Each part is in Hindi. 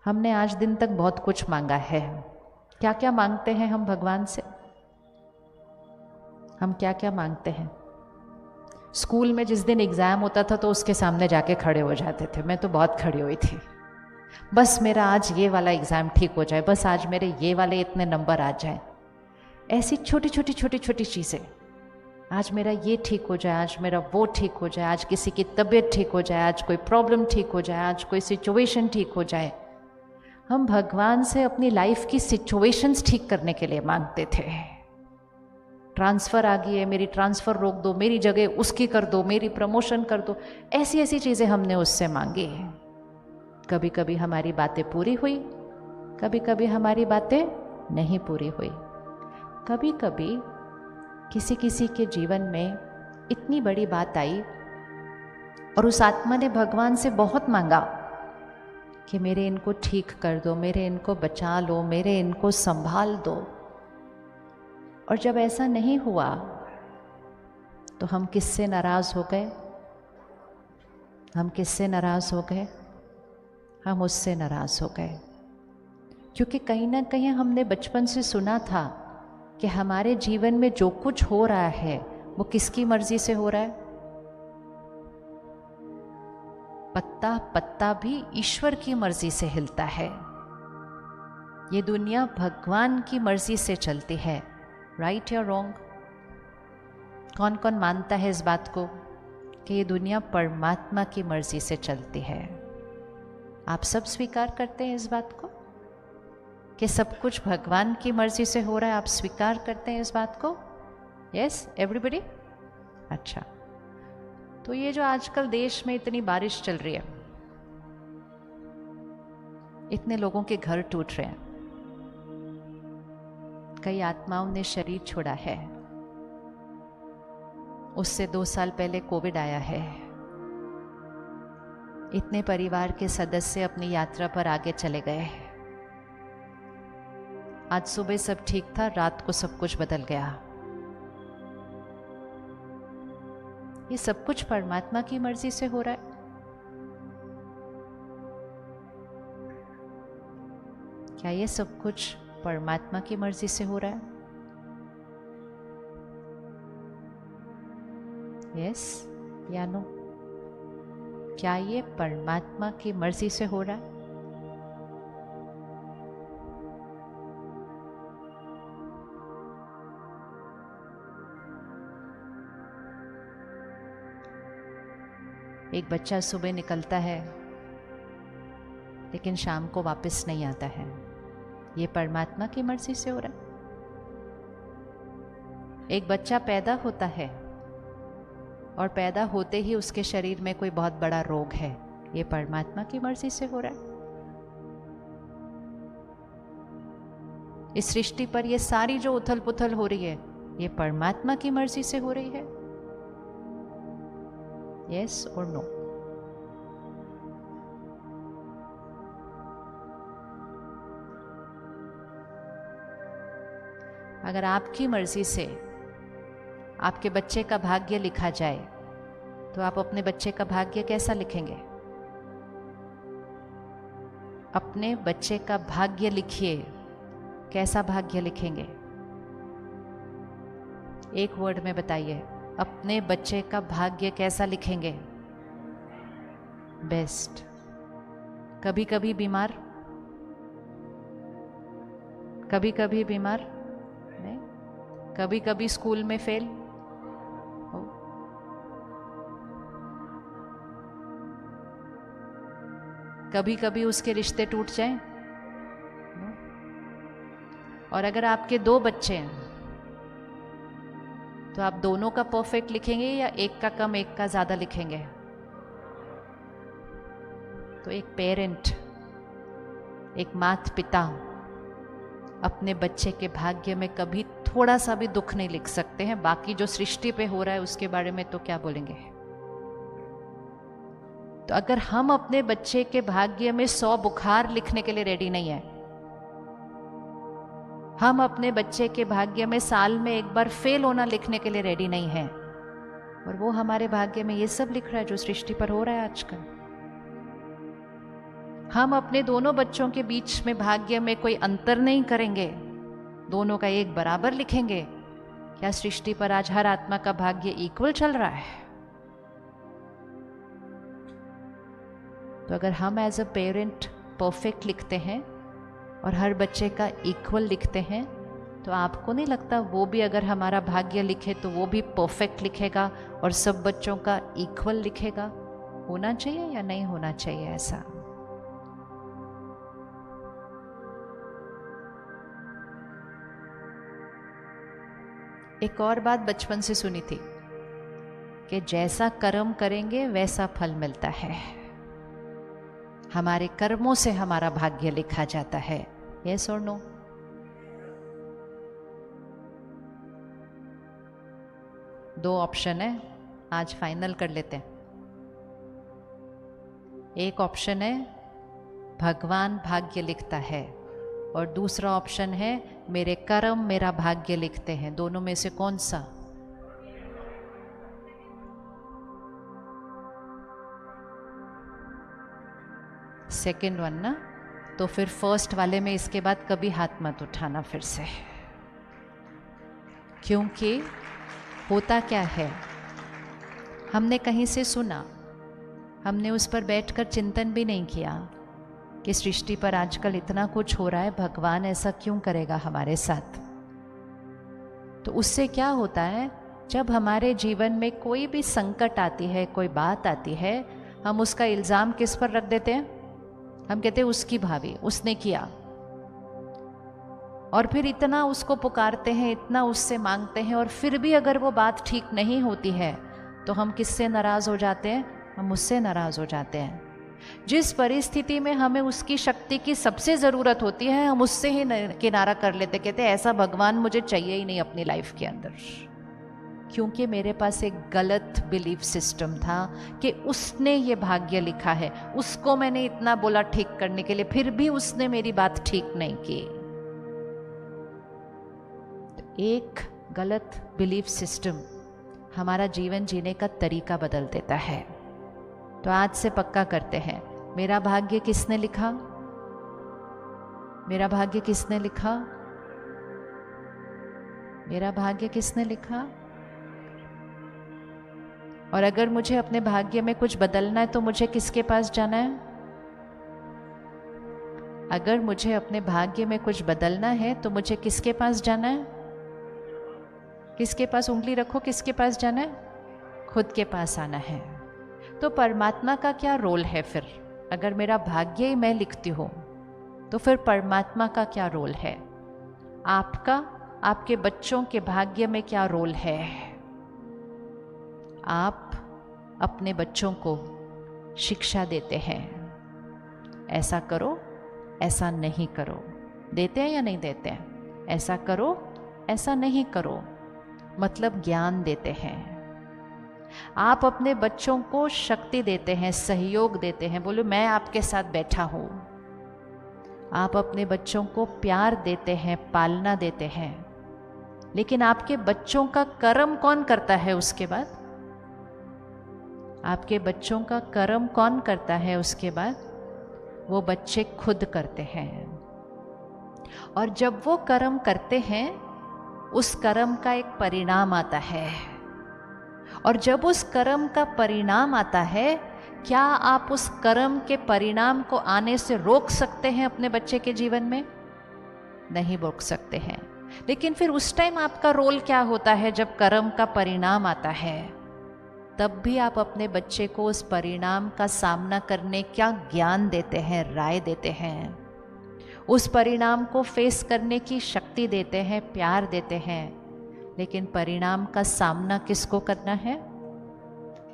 हमने आज दिन तक बहुत कुछ मांगा है। क्या क्या मांगते हैं हम भगवान से? हम क्या क्या मांगते हैं? स्कूल में जिस दिन एग्ज़ाम होता था तो उसके सामने जाके खड़े हो जाते थे। मैं तो बहुत खड़ी हुई थी। बस मेरा आज ये वाला एग्ज़ाम ठीक हो जाए, बस आज मेरे ये वाले इतने नंबर आ जाए। ऐसी छोटी छोटी छोटी छोटी चीज़ें, आज मेरा ये ठीक हो जाए, आज मेरा वो ठीक हो जाए, आज किसी की तबीयत ठीक हो जाए, आज कोई प्रॉब्लम ठीक हो जाए, आज कोई सिचुएशन ठीक हो जाए। हम भगवान से अपनी लाइफ की सिचुएशंस ठीक करने के लिए मांगते थे। ट्रांसफ़र आ गई है, मेरी ट्रांसफ़र रोक दो, मेरी जगह उसकी कर दो, मेरी प्रमोशन कर दो। ऐसी ऐसी चीज़ें हमने उससे मांगी। कभी कभी हमारी बातें पूरी हुई, कभी कभी हमारी बातें नहीं पूरी हुई। कभी कभी किसी किसी के जीवन में इतनी बड़ी बात आई और उस आत्मा ने भगवान से बहुत मांगा कि मेरे इनको ठीक कर दो, मेरे इनको बचा लो, मेरे इनको संभाल दो। और जब ऐसा नहीं हुआ तो हम किससे नाराज़ हो गए? हम किससे नाराज़ हो गए? हम उससे नाराज़ हो गए, क्योंकि कहीं ना कहीं हमने बचपन से सुना था कि हमारे जीवन में जो कुछ हो रहा है वो किसकी मर्जी से हो रहा है? पत्ता पत्ता भी ईश्वर की मर्जी से हिलता है। ये दुनिया भगवान की मर्जी से चलती है। राइट या रॉन्ग? कौन कौन मानता है इस बात को कि ये दुनिया परमात्मा की मर्जी से चलती है? आप सब स्वीकार करते हैं इस बात को कि सब कुछ भगवान की मर्जी से हो रहा है? आप स्वीकार करते हैं इस बात को? Yes everybody? अच्छा, तो ये जो आजकल देश में इतनी बारिश चल रही है, इतने लोगों के घर टूट रहे हैं, कई आत्माओं ने शरीर छोड़ा है, उससे 2 साल पहले कोविड आया है, इतने परिवार के सदस्य अपनी यात्रा पर आगे चले गए। आज सुबह सब ठीक था, रात को सब कुछ बदल गया। ये सब कुछ परमात्मा की मर्जी से हो रहा है। क्या ये सब कुछ परमात्मा की मर्जी से हो रहा है? यस या नो? क्या ये परमात्मा की मर्जी से हो रहा है? एक बच्चा सुबह निकलता है लेकिन शाम को वापस नहीं आता है। ये परमात्मा की मर्जी से हो रहा है। एक बच्चा पैदा होता है और पैदा होते ही उसके शरीर में कोई बहुत बड़ा रोग है। ये परमात्मा की मर्जी से हो रहा है। इस सृष्टि पर ये सारी जो उथल पुथल हो रही है, ये परमात्मा की मर्जी से हो रही है। यस और नो? अगर आपकी मर्जी से आपके बच्चे का भाग्य लिखा जाए तो आप अपने बच्चे का भाग्य कैसा लिखेंगे? अपने बच्चे का भाग्य लिखिए। कैसा भाग्य लिखेंगे? एक वर्ड में बताइए, अपने बच्चे का भाग्य कैसा लिखेंगे? बेस्ट। कभी कभी बीमार? कभी कभी बीमार नहीं? कभी कभी स्कूल में फेल? कभी कभी उसके रिश्ते टूट जाएं? और अगर आपके 2 बच्चे हैं तो आप दोनों का परफेक्ट लिखेंगे या एक का कम एक का ज़्यादा लिखेंगे? तो एक पेरेंट, एक माता पिता अपने बच्चे के भाग्य में कभी थोड़ा सा भी दुख नहीं लिख सकते हैं। बाकी जो सृष्टि पे हो रहा है उसके बारे में तो क्या बोलेंगे। तो अगर हम अपने बच्चे के भाग्य में 100 बुखार लिखने के लिए रेडी नहीं है, हम अपने बच्चे के भाग्य में साल में एक बार फेल होना लिखने के लिए रेडी नहीं है, और वो हमारे भाग्य में ये सब लिख रहा है जो सृष्टि पर हो रहा है आजकल। हम अपने दोनों बच्चों के बीच में भाग्य में कोई अंतर नहीं करेंगे, दोनों का एक बराबर लिखेंगे। क्या सृष्टि पर आज हर आत्मा का भाग्य इक्वल चल रहा है? तो अगर हम एज अ पेरेंट परफेक्ट लिखते हैं और हर बच्चे का इक्वल लिखते हैं, तो आपको नहीं लगता वो भी अगर हमारा भाग्य लिखे तो वो भी परफेक्ट लिखेगा और सब बच्चों का इक्वल लिखेगा? होना चाहिए या नहीं होना चाहिए ऐसा? एक और बात बचपन से सुनी थी कि जैसा कर्म करेंगे वैसा फल मिलता है। हमारे कर्मों से हमारा भाग्य लिखा जाता है। यस और नो? दो ऑप्शन है, आज फाइनल कर लेते हैं। एक ऑप्शन है भगवान भाग्य लिखता है और दूसरा ऑप्शन है मेरे कर्म मेरा भाग्य लिखते हैं। दोनों में से कौन सा? सेकंड वन ना? तो फिर फर्स्ट वाले में इसके बाद कभी हाथ मत उठाना फिर से, क्योंकि होता क्या है, हमने कहीं से सुना, हमने उस पर बैठकर चिंतन भी नहीं किया कि सृष्टि पर आजकल इतना कुछ हो रहा है, भगवान ऐसा क्यों करेगा हमारे साथ। तो उससे क्या होता है, जब हमारे जीवन में कोई भी संकट आती है, कोई बात आती है, हम उसका इल्ज़ाम किस पर रख देते हैं? हम कहते हैं उसकी भाभी, उसने किया। और फिर इतना उसको पुकारते हैं, इतना उससे मांगते हैं, और फिर भी अगर वो बात ठीक नहीं होती है तो हम किससे नाराज़ हो जाते हैं? हम उससे नाराज़ हो जाते हैं। जिस परिस्थिति में हमें उसकी शक्ति की सबसे ज़रूरत होती है, हम उससे ही किनारा कर लेते, कहते हैं ऐसा भगवान मुझे चाहिए ही नहीं अपनी लाइफ के अंदर, क्योंकि मेरे पास एक गलत बिलीफ सिस्टम था कि उसने ये भाग्य लिखा है, उसको मैंने इतना बोला ठीक करने के लिए, फिर भी उसने मेरी बात ठीक नहीं की। तो एक गलत बिलीफ सिस्टम हमारा जीवन जीने का तरीका बदल देता है। तो आज से पक्का करते हैं, मेरा भाग्य किसने लिखा? मेरा भाग्य किसने लिखा? मेरा भाग्य किसने लिखा? और अगर मुझे अपने भाग्य में कुछ बदलना है तो मुझे किसके पास जाना है? अगर मुझे अपने भाग्य में कुछ बदलना है तो मुझे किसके पास जाना है? किसके पास? उंगली रखो, किसके पास जाना है? खुद के पास आना है। तो परमात्मा का क्या रोल है फिर? अगर मेरा भाग्य ही मैं लिखती हूँ तो फिर परमात्मा का क्या रोल है? आपका, आपके बच्चों के भाग्य में क्या रोल है? आप अपने बच्चों को शिक्षा देते हैं, ऐसा करो, ऐसा नहीं करो। देते हैं या नहीं देते हैं? ऐसा करो, ऐसा नहीं करो, मतलब ज्ञान देते हैं। आप अपने बच्चों को शक्ति देते हैं, सहयोग देते हैं, बोलो मैं आपके साथ बैठा हूँ। आप अपने बच्चों को प्यार देते हैं, पालना देते हैं, लेकिन आपके बच्चों का कर्म कौन करता है उसके बाद? आपके बच्चों का कर्म कौन करता है उसके बाद? वो बच्चे खुद करते हैं। और जब वो कर्म करते हैं, उस कर्म का एक परिणाम आता है, और जब उस कर्म का परिणाम आता है, क्या आप उस कर्म के परिणाम को आने से रोक सकते हैं अपने बच्चे के जीवन में? नहीं रोक सकते हैं। लेकिन फिर उस टाइम आपका रोल क्या होता है? जब कर्म का परिणाम आता है, तब भी आप अपने बच्चे को उस परिणाम का सामना करने का ज्ञान देते हैं, राय देते हैं, उस परिणाम को फेस करने की शक्ति देते हैं, प्यार देते हैं। लेकिन परिणाम का सामना किसको करना है?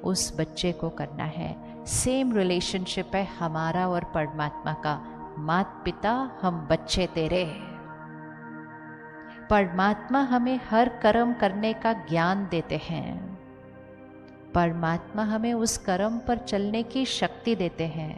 उस बच्चे को करना है। सेम रिलेशनशिप है हमारा और परमात्मा का। माता पिता, हम बच्चे तेरे। परमात्मा हमें हर कर्म करने का ज्ञान देते हैं, परमात्मा हमें उस कर्म पर चलने की शक्ति देते हैं,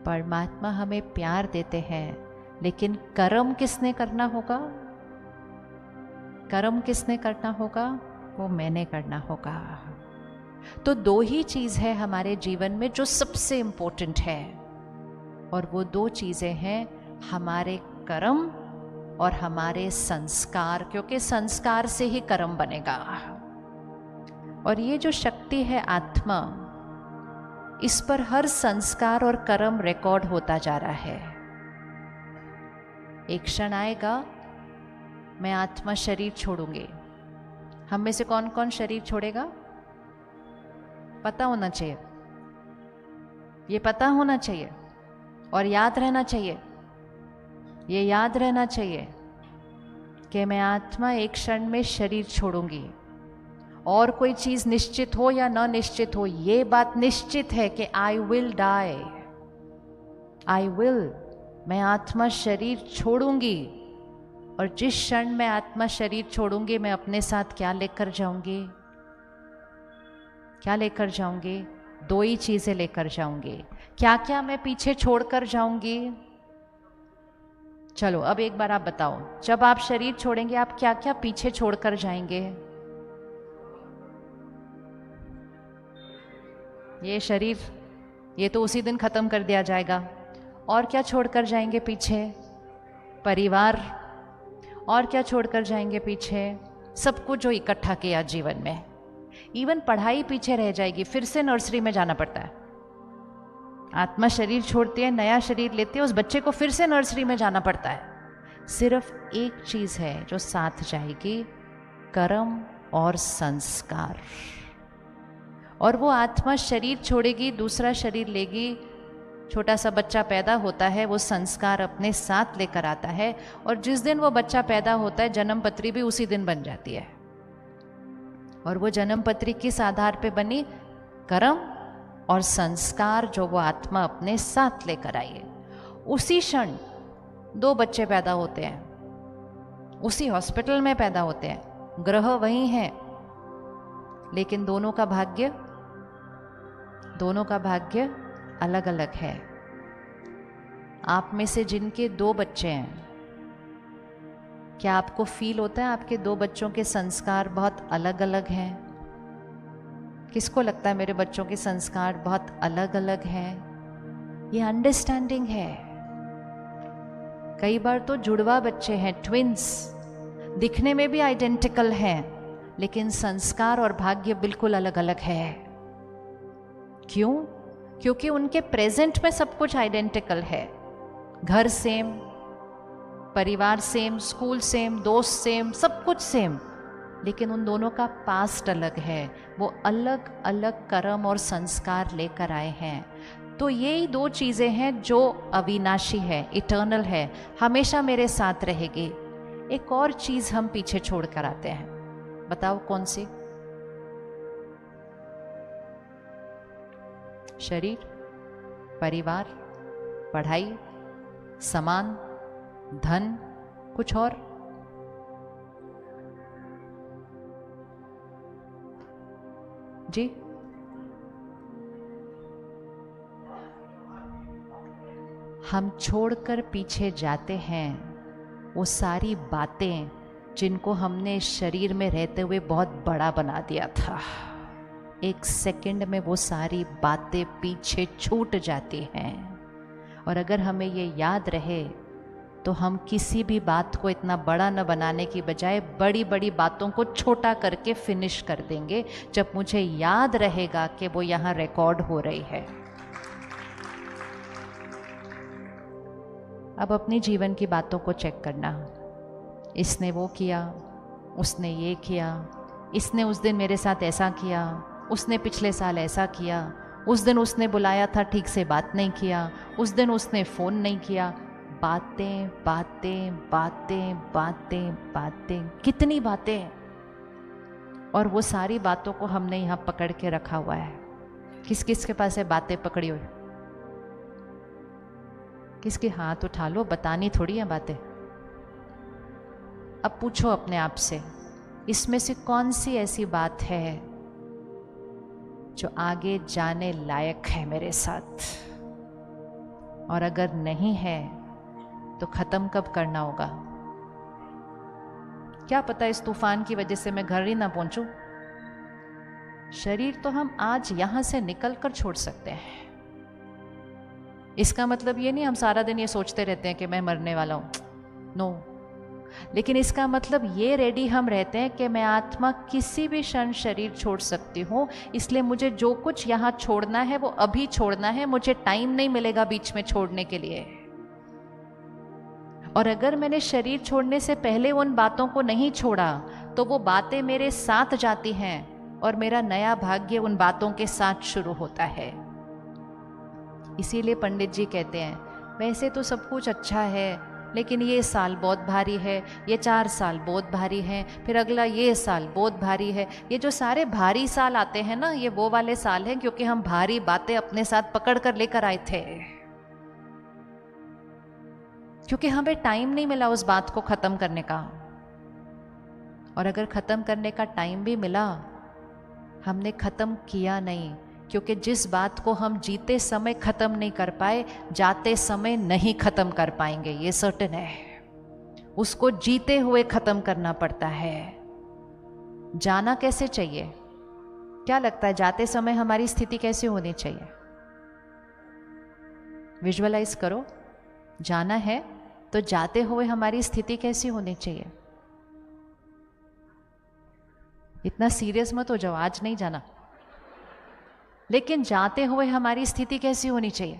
परमात्मा हमें प्यार देते हैं। लेकिन कर्म किसने करना होगा? कर्म किसने करना होगा? वो मैंने करना होगा। तो दो ही चीज़ है हमारे जीवन में जो सबसे इम्पोर्टेंट है। और वो दो चीज़ें हैं हमारे कर्म और हमारे संस्कार, क्योंकि संस्कार से ही कर्म बनेगा। और ये जो शक्ति है आत्मा, इस पर हर संस्कार और कर्म रिकॉर्ड होता जा रहा है। एक क्षण आएगा मैं आत्मा शरीर छोड़ूंगी। हम में से कौन कौन शरीर छोड़ेगा? पता होना चाहिए, ये पता होना चाहिए और याद रहना चाहिए, ये याद रहना चाहिए कि मैं आत्मा एक क्षण में शरीर छोड़ूंगी। और कोई चीज़ निश्चित हो या न निश्चित हो, ये बात निश्चित है कि I will die, I will, मैं आत्मा शरीर छोड़ूंगी। और जिस क्षण मैं आत्मा शरीर छोड़ूंगी, मैं अपने साथ क्या लेकर जाऊंगी? क्या लेकर जाऊंगी? दो ही चीज़ें लेकर जाऊंगी। क्या क्या मैं पीछे छोड़कर जाऊंगी? चलो अब एक बार आप बताओ, जब आप शरीर छोड़ेंगे आप क्या क्या पीछे छोड़कर जाएंगे? ये शरीर, ये तो उसी दिन खत्म कर दिया जाएगा। और क्या छोड़कर जाएंगे पीछे? परिवार। और क्या छोड़कर जाएंगे पीछे? सब कुछ जो इकट्ठा किया जीवन में। इवन पढ़ाई पीछे रह जाएगी, फिर से नर्सरी में जाना पड़ता है। आत्मा शरीर छोड़ती है, नया शरीर लेती है, उस बच्चे को फिर से नर्सरी में जाना पड़ता है। सिर्फ एक चीज है जो साथ जाएगी, कर्म और संस्कार। और वो आत्मा शरीर छोड़ेगी, दूसरा शरीर लेगी, छोटा सा बच्चा पैदा होता है, वो संस्कार अपने साथ लेकर आता है। और जिस दिन वो बच्चा पैदा होता है, जन्म पत्री भी उसी दिन बन जाती है। और वो जन्म पत्री किस आधार पे बनी? कर्म और संस्कार जो वो आत्मा अपने साथ लेकर आई है। उसी क्षण दो बच्चे पैदा होते हैं, उसी हॉस्पिटल में पैदा होते हैं, ग्रह वही हैं, लेकिन दोनों का भाग्य अलग अलग है। आप में से जिनके दो बच्चे हैं, क्या आपको फील होता है आपके दो बच्चों के संस्कार बहुत अलग अलग हैं? किसको लगता है मेरे बच्चों के संस्कार बहुत अलग अलग हैं? ये अंडरस्टैंडिंग है। कई बार तो जुड़वा बच्चे हैं, ट्विंस, दिखने में भी आइडेंटिकल हैं, लेकिन संस्कार और भाग्य बिल्कुल अलग अलग है। क्यों? क्योंकि उनके प्रेजेंट में सब कुछ आइडेंटिकल है। घर सेम, परिवार सेम, स्कूल सेम, दोस्त सेम, सब कुछ सेम, लेकिन उन दोनों का पास्ट अलग है। वो अलग अलग कर्म और संस्कार लेकर आए हैं। तो यही दो चीज़ें हैं जो अविनाशी है, इटर्नल है, हमेशा मेरे साथ रहेगी। एक और चीज़ हम पीछे छोड़ कर आते हैं, बताओ कौन सी? शरीर, परिवार, पढ़ाई, सामान, धन, कुछ और? जी, हम छोड़कर पीछे जाते हैं वो सारी बातें जिनको हमने शरीर में रहते हुए बहुत बड़ा बना दिया था। एक सेकंड में वो सारी बातें पीछे छूट जाती हैं। और अगर हमें ये याद रहे तो हम किसी भी बात को इतना बड़ा न बनाने की बजाय बड़ी बड़ी बातों को छोटा करके फिनिश कर देंगे, जब मुझे याद रहेगा कि वो यहाँ रिकॉर्ड हो रही है। अब अपनी जीवन की बातों को चेक करना। इसने वो किया, उसने ये किया, इसने उस दिन मेरे साथ ऐसा किया, उसने पिछले साल ऐसा किया, उस दिन उसने बुलाया था ठीक से बात नहीं किया, उस दिन उसने फ़ोन नहीं किया। बातें बातें बातें बातें बातें, कितनी बातें। और वो सारी बातों को हमने यहाँ पकड़ के रखा हुआ है। किस किस के पास है बातें पकड़ी हुई? किसके? हाथ उठा लो, बतानी थोड़ी है बातें। अब पूछो अपने आप से, इसमें से कौन सी ऐसी बात है जो आगे जाने लायक है मेरे साथ? और अगर नहीं है तो खत्म कब करना होगा? क्या पता इस तूफान की वजह से मैं घर ही ना पहुंचूं। शरीर तो हम आज यहां से निकल कर छोड़ सकते हैं, इसका मतलब ये नहीं हम सारा दिन ये सोचते रहते हैं कि मैं मरने वाला हूँ, नो। लेकिन इसका मतलब ये रेडी हम रहते हैं कि मैं आत्मा किसी भी क्षण शरीर छोड़ सकती हूँ, इसलिए मुझे जो कुछ यहाँ छोड़ना है वो अभी छोड़ना है, मुझे टाइम नहीं मिलेगा बीच में छोड़ने के लिए। और अगर मैंने शरीर छोड़ने से पहले उन बातों को नहीं छोड़ा तो वो बातें मेरे साथ जाती हैं और मेरा नया भाग्य उन बातों के साथ शुरू होता है। इसीलिए पंडित जी कहते हैं वैसे तो सब कुछ अच्छा है, लेकिन ये साल बहुत भारी है, ये 4 साल बहुत भारी हैं, फिर अगला ये साल बहुत भारी है। ये जो सारे भारी साल आते हैं ना, ये वो वाले साल हैं क्योंकि हम भारी बातें अपने साथ पकड़ कर लेकर आए थे, क्योंकि हमें टाइम नहीं मिला उस बात को खत्म करने का। और अगर खत्म करने का टाइम भी मिला, हमने खत्म किया नहीं, क्योंकि जिस बात को हम जीते समय खत्म नहीं कर पाए, जाते समय नहीं खत्म कर पाएंगे, ये सर्टेन है। उसको जीते हुए खत्म करना पड़ता है। जाना कैसे चाहिए? क्या लगता है जाते समय हमारी स्थिति कैसी होनी चाहिए? विजुअलाइज करो, जाना है तो जाते हुए हमारी स्थिति कैसी होनी चाहिए? इतना सीरियस मत हो जाओ, आज नहीं जाना, लेकिन जाते हुए हमारी स्थिति कैसी होनी चाहिए?